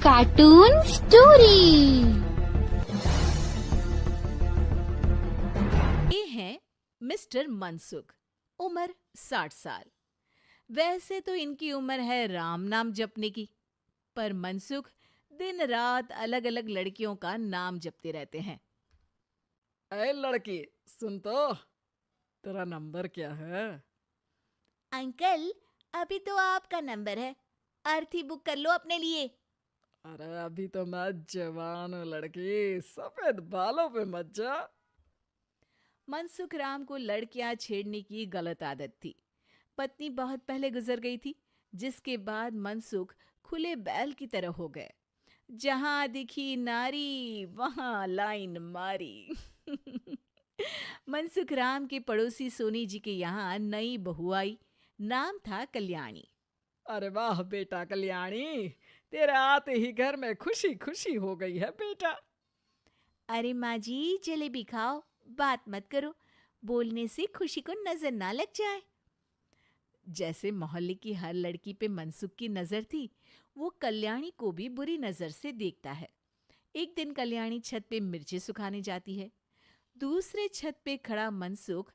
Cartoon story. ये हैं mister Mansukh, उम्र 60 साल। वैसे तो इनकी उम्र है राम नाम जपने की, पर मनसुख दिन रात अलग अलग लड़कियों का नाम जपते रहते हैं। अरे लड़की सुन तो, तेरा नंबर क्या है? अंकल, अभी तो आपका नंबर है, अर्थी बुक कर लो अपने लिए। अरे अभी तो मैं जवान हूँ लड़की, सफेद बालों पे मत जा। मनसुख राम को लड़कियां छेड़ने की गलत आदत थी। पत्नी बहुत पहले गुजर गई थी, जिसके बाद मनसुख खुले बैल की तरह हो गए। जहां दिखी नारी वहां लाइन मारी। मनसुख राम के पड़ोसी सोनी जी के यहाँ नई बहू आई। नाम था कल्याणी। अरे वाह बेटा कल्याणी, तेरे आते ही घर में खुशी खुशी हो गई है बेटा। अरे माँ जी, जलेबी खाओ, बात मत करो, बोलने से खुशी को नजर ना लग जाए। जैसे मोहल्ले की हर लड़की पे मनसुख की नजर थी, वो कल्याणी को भी बुरी नजर से देखता है। एक दिन कल्याणी छत पे मिर्ची सुखाने जाती है। दूसरे छत पे खड़ा मनसुख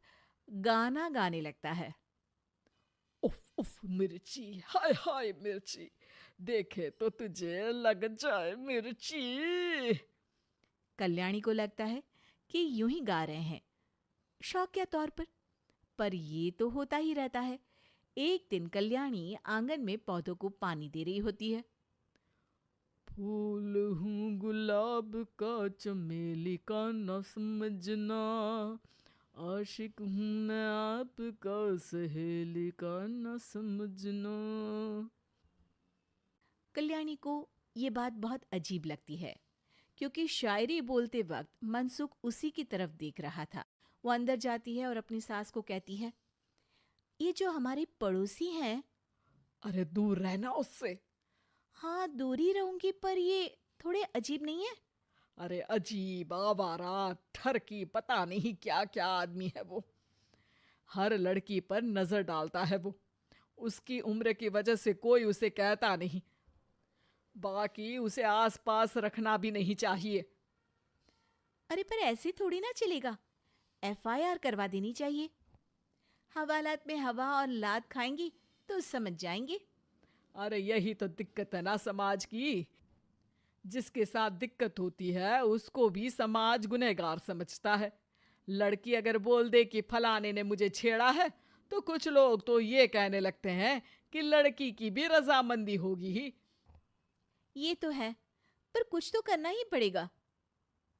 गाना गाने लगता है। उफ उफ मिर्ची, हाय हाय मिर्ची, देखे तो तुझे लग जाए मिर्ची। कल्याणी को लगता है कि यूं ही गा रहे हैं, शौकिया तौर पर ये तो होता ही रहता है। एक दिन कल्याणी आंगन में पौधों को पानी दे रही होती है। फूल हूँ गुलाब का, चमेली का न समझना, आशिक हूँ मैं आपका, सहेली का न समझना। कल्याणी को ये बात बहुत अजीब लगती है, क्योंकि शायरी बोलते वक्त मनसुख उसी की तरफ देख रहा था। वो अंदर जाती है और अपनी सास को कहती है, ये जो हमारे पड़ोसी हैं। अरे दूर रहना उससे। हाँ, दूरी रहूंगी, पर ये थोड़े अजीब नहीं है? अरे अजीब, आवारा, ठरकी, पता नहीं क्या क्या आदमी है वो। हर लड़की पर नजर डालता है वो। उसकी उम्र की वजह से कोई उसे कहता नहीं। बाकी उसे आसपास रखना भी नहीं चाहिए। अरे पर ऐसे थोड़ी ना चलेगा, एफआईआर करवा देनी चाहिए। हवालात में हवा और लात खाएंगी तो समझ जाएंगे। अरे यही तो दिक्कत है ना समाज की। जिसके साथ दिक्कत होती है उसको भी समाज गुनहगार समझता है। लड़की अगर बोल दे कि फलाने ने मुझे छेड़ा है, तो कुछ लोग तो ये कहने लगते हैं कि लड़की की भी रजामंदी होगी ही। ये तो है, पर कुछ तो करना ही पड़ेगा।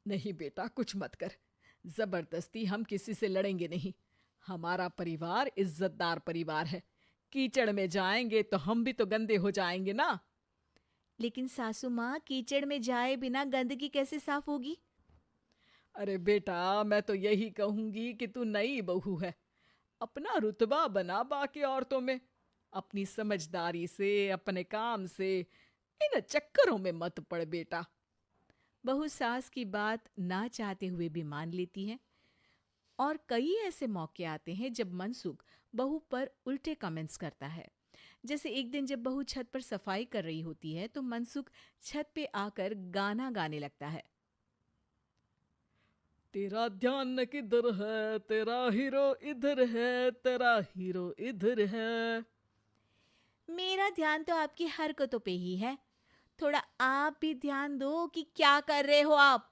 नहीं बेटा, कुछ मत कर। जबरदस्ती हम किसी से लड़ेंगे नहीं। हमारा परिवार इज्जतदार परिवार है। कीचड़ में जाएंगे तो हम भी तो गंदे हो जाएंगे ना। लेकिन सासू माँ, कीचड़ में जाए बिना गंदगी कैसे साफ होगी? अरे बेटा, मैं तो यही कहूंगी कि तू नई बहू है, अपना रुतबा बना बाकी औरतों में। अपनी समझदारी से, अपने काम से इन चक्करों में मत पड़ बेटा। बहू सास की बात ना चाहते हुए भी मान लेती है। और कई ऐसे मौके आते हैं जब मनसुख बहू पर उल्टे कमेंट्स करता है। जैसे एक दिन जब बहू छत पर सफाई कर रही होती है, तो मनसुख छत पे आकर गाना गाने लगता है। तेरा ध्यान किधर है, तेरा हीरो इधर है, तेरा हीरो इधर है। मेरा ध्यान तो आपकी हरकतों पे ही है, थोड़ा आप भी ध्यान दो कि क्या कर रहे हो आप।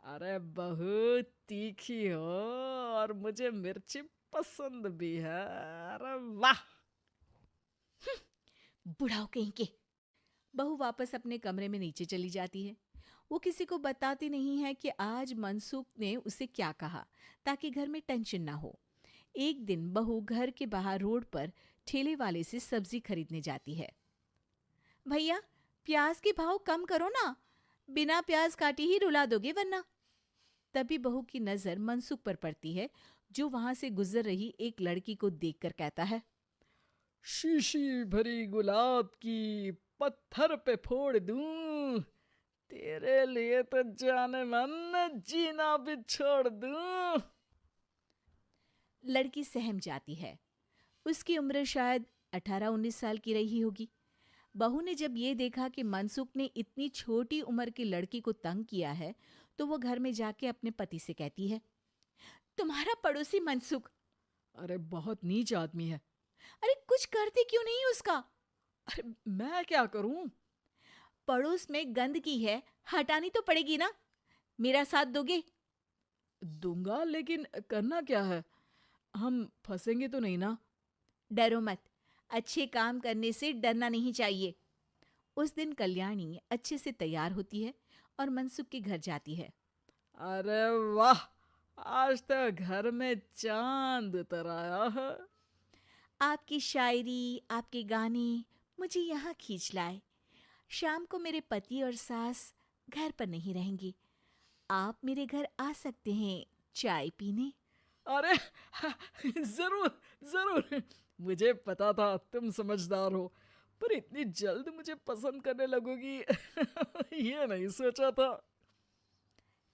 अरे बहुत तीखी हो और मुझे मिर्ची पसंद भी है। अरे वाह। बुढ़ाओ कहीं के। बहू वापस अपने कमरे में नीचे चली जाती है। वो किसी को बताती नहीं है कि आज मनसुख ने उसे क्या कहा, ताकि घर में टेंशन ना हो। एक दिन बहू घर के बाहर रोड पर ठेले वाले से सब्जी खरीदने जाती है। भैया, प्याज के भाव कम करो ना, बिना प्याज काटे ही रुला दोगे वरना। तभी बहू की नजर मनसुख पर पड़ती है, जो वहां से गुजर रही एक लड़की को देखकर कहता है, शीशी भरी गुलाब की, पत्थर पे फोड़ दूं, तेरे लिए तो जाने मन जीना भी छोड़ दूं। लड़की सहम जाती है। उसकी उम्र शायद 18-19 साल की रही होगी। बहू ने जब ये देखा कि मनसुख ने इतनी छोटी उम्र की लड़की को तंग किया है, तो वो घर में जाके अपने पति से कहती है, तुम्हारा पड़ोसी मनसुख, अरे बहुत नीच आदमी है। अरे कुछ करते क्यों नहीं उसका? अरे मैं क्या करूं? पड़ोस में गंदगी है, हटानी तो पड़ेगी ना। मेरा साथ दोगे? दूंगा, लेकिन करना क्या है? हम फंसेंगे तो नहीं ना? डरो मत, अच्छे काम करने से डरना नहीं चाहिए। उस दिन कल्याणी अच्छे से तैयार होती है और मनसुख के घर जाती है। अरे वाह, आज तो घर में चांद उतर आया है। आपकी शायरी, आपके गाने मुझे यहाँ खींच लाए। शाम को मेरे पति और सास घर पर नहीं रहेंगे। आप मेरे घर आ सकते हैं चाय पीने। अरे जरूर जरूर, मुझे पता था तुम समझदार हो, पर इतनी जल्द मुझे पसंद करने लगोगी ये नहीं सोचा था।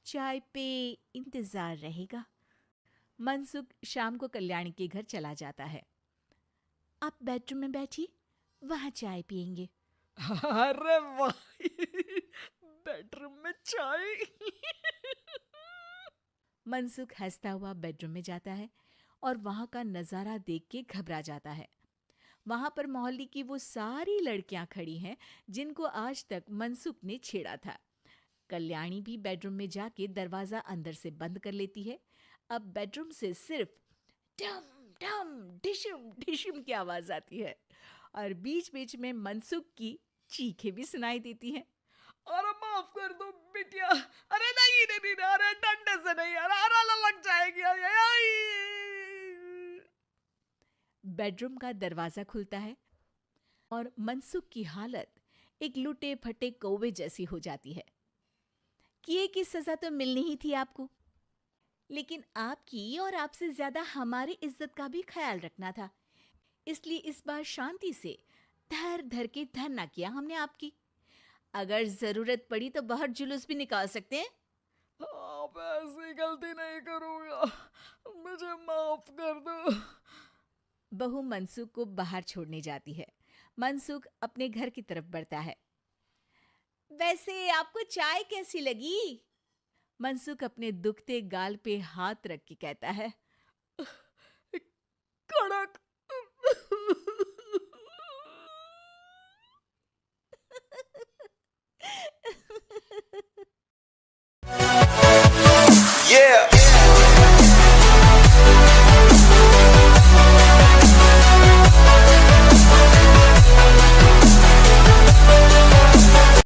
चाय पे इंतजार रहेगा। मनसुख शाम को कल्याणी के घर चला जाता है। आप बेडरूम में बैठिए, वहां चाय पियेंगे। अरे वाह बेडरूम में चाय मनसुख हंसता हुआ बेडरूम में जाता है और वहां का नजारा देख के घबरा जाता है। वहां पर मोहल्ले की वो सारी लड़कियां खड़ी हैं जिनको आज तक मनसुख ने छेड़ा था। कल्याणी भी बेडरूम में जाके दरवाजा अंदर से बंद कर लेती है। अब बेडरूम से सिर्फ डम डम डिशम डिशम की आवाज आती है और बीच बीच में मनसुख की चीखें भी सुनाई देती हैं। अरे माफ कर दो बिटिया, अरे नहीं नहीं नहीं, अरे डंडे से नहीं, अरे अरे लग जाएगी, अरे आई। बेडरूम का दरवाजा खुलता है और मनसुख की हालत एक लुटे फटे कौवे जैसी हो जाती है। किए की सजा तो मिलनी ही थी आपको, लेकिन आपकी और आपसे ज्यादा हमारी इज्जत का भी ख्याल रखना था। इसलिए इस बार शांति से धर धर के धरना किया हमने आपकी। अगर जरूरत पड़ी तो बाहर जुलूस भी निकाल सकते हैं। आप ऐसी गलती नहीं करूंगा, मुझे माफ कर दो। बहू मनसुख को बाहर छोड़ने जाती है। मनसुख अपने घर की तरफ बढ़ता है। वैसे आपको चाय कैसी लगी? मनसुख अपने दुखते गाल पे हाथ रख के कहता है, कड़क